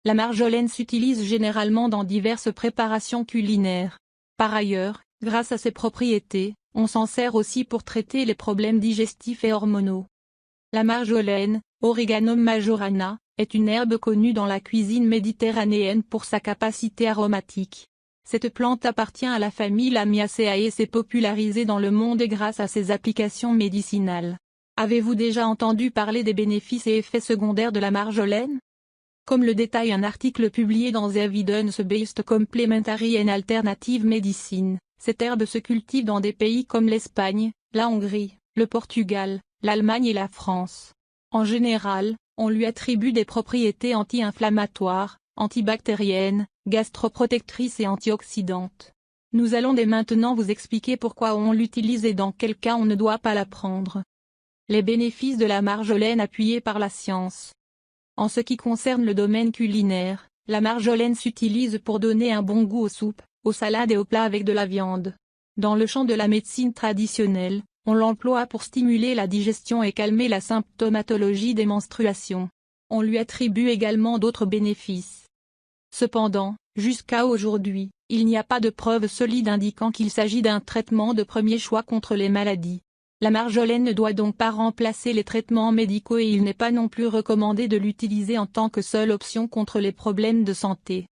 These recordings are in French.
La marjolaine s'utilise généralement dans diverses préparations culinaires. Par ailleurs, grâce à ses propriétés, on s'en sert aussi pour traiter les problèmes digestifs et hormonaux. La marjolaine, Origanum majorana, est une herbe connue dans la cuisine méditerranéenne pour sa capacité aromatique. Cette plante appartient à la famille Lamiaceae et s'est popularisée dans le monde grâce à ses applications médicinales. Avez-vous déjà entendu parler des bénéfices et effets secondaires de la marjolaine? Comme le détaille un article publié dans Evidence-Based Complementary and Alternative Medicine, cette herbe se cultive dans des pays comme l'Espagne, la Hongrie, le Portugal, l'Allemagne et la France. En général, on lui attribue des propriétés anti-inflammatoires, antibactériennes, gastroprotectrices et antioxydantes. Nous allons dès maintenant vous expliquer pourquoi on l'utilise et dans quel cas on ne doit pas la prendre. Les bénéfices de la marjolaine appuyés par la science. En ce qui concerne le domaine culinaire, la marjolaine s'utilise pour donner un bon goût aux soupes, aux salades et aux plats avec de la viande. Dans le champ de la médecine traditionnelle, on l'emploie pour stimuler la digestion et calmer la symptomatologie des menstruations. On lui attribue également d'autres bénéfices. Cependant, jusqu'à aujourd'hui, il n'y a pas de preuves solides indiquant qu'il s'agit d'un traitement de premier choix contre les maladies. La marjolaine ne doit donc pas remplacer les traitements médicaux et il n'est pas non plus recommandé de l'utiliser en tant que seule option contre les problèmes de santé.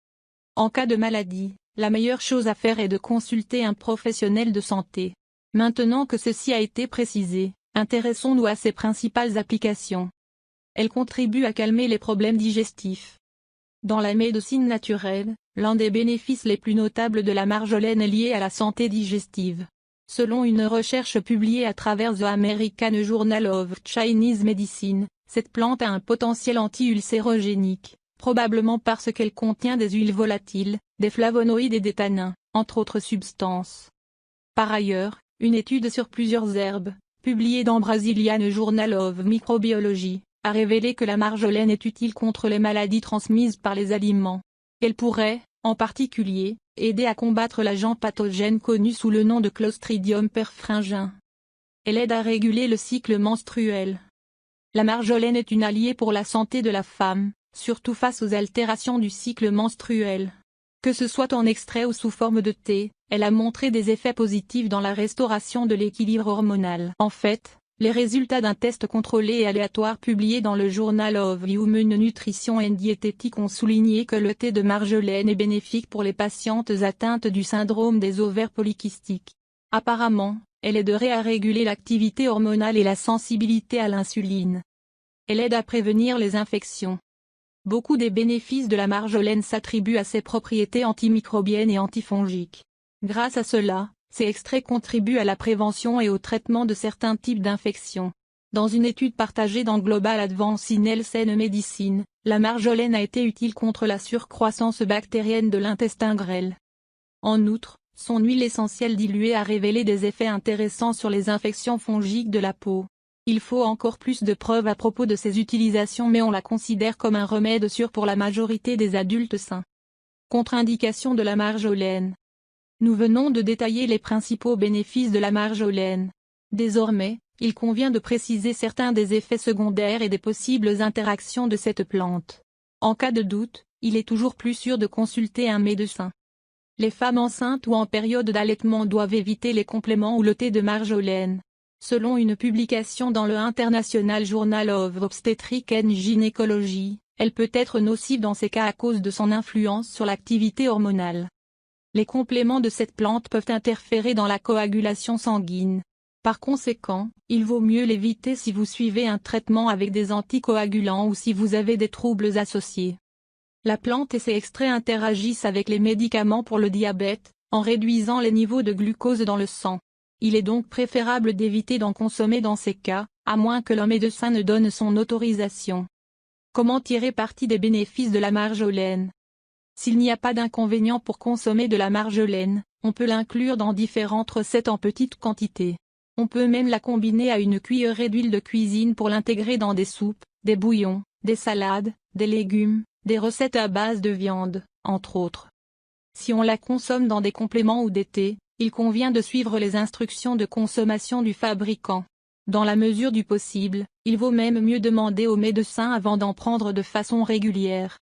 En cas de maladie, la meilleure chose à faire est de consulter un professionnel de santé. Maintenant que ceci a été précisé, intéressons-nous à ses principales applications. Elle contribue à calmer les problèmes digestifs. Dans la médecine naturelle, l'un des bénéfices les plus notables de la marjolaine est lié à la santé digestive. Selon une recherche publiée à travers The American Journal of Chinese Medicine, cette plante a un potentiel anti-ulcérogénique, probablement parce qu'elle contient des huiles volatiles, des flavonoïdes et des tannins, entre autres substances. Par ailleurs, une étude sur plusieurs herbes, publiée dans Brazilian Journal of Microbiology, a révélé que la marjolaine est utile contre les maladies transmises par les aliments. Elle pourrait, en particulier, aider à combattre l'agent pathogène connu sous le nom de Clostridium perfringens. Elle aide à réguler le cycle menstruel. La marjolaine est une alliée pour la santé de la femme, surtout face aux altérations du cycle menstruel. Que ce soit en extrait ou sous forme de thé, elle a montré des effets positifs dans la restauration de l'équilibre hormonal. En fait, les résultats d'un test contrôlé et aléatoire publié dans le Journal of Human Nutrition and Dietetics ont souligné que le thé de marjolaine est bénéfique pour les patientes atteintes du syndrome des ovaires polykystiques. Apparemment, elle aiderait à réguler l'activité hormonale et la sensibilité à l'insuline. Elle aide à prévenir les infections. Beaucoup des bénéfices de la marjolaine s'attribuent à ses propriétés antimicrobiennes et antifongiques. Grâce à cela, ces extraits contribuent à la prévention et au traitement de certains types d'infections. Dans une étude partagée dans Global Advance in Health and Medicine, la marjolaine a été utile contre la surcroissance bactérienne de l'intestin grêle. En outre, son huile essentielle diluée a révélé des effets intéressants sur les infections fongiques de la peau. Il faut encore plus de preuves à propos de ses utilisations mais on la considère comme un remède sûr pour la majorité des adultes sains. Contre-indication de la marjolaine. Nous venons de détailler les principaux bénéfices de la marjolaine. Désormais, il convient de préciser certains des effets secondaires et des possibles interactions de cette plante. En cas de doute, il est toujours plus sûr de consulter un médecin. Les femmes enceintes ou en période d'allaitement doivent éviter les compléments ou le thé de marjolaine. Selon une publication dans le International Journal of Obstetrics and Gynecology, elle peut être nocive dans ces cas à cause de son influence sur l'activité hormonale. Les compléments de cette plante peuvent interférer dans la coagulation sanguine. Par conséquent, il vaut mieux l'éviter si vous suivez un traitement avec des anticoagulants ou si vous avez des troubles associés. La plante et ses extraits interagissent avec les médicaments pour le diabète, en réduisant les niveaux de glucose dans le sang. Il est donc préférable d'éviter d'en consommer dans ces cas, à moins que le médecin ne donne son autorisation. Comment tirer parti des bénéfices de la marjolaine? S'il n'y a pas d'inconvénient pour consommer de la marjolaine, on peut l'inclure dans différentes recettes en petites quantités. On peut même la combiner à une cuillerée d'huile de cuisine pour l'intégrer dans des soupes, des bouillons, des salades, des légumes, des recettes à base de viande, entre autres. Si on la consomme dans des compléments ou des thés, il convient de suivre les instructions de consommation du fabricant. Dans la mesure du possible, il vaut même mieux demander au médecin avant d'en prendre de façon régulière.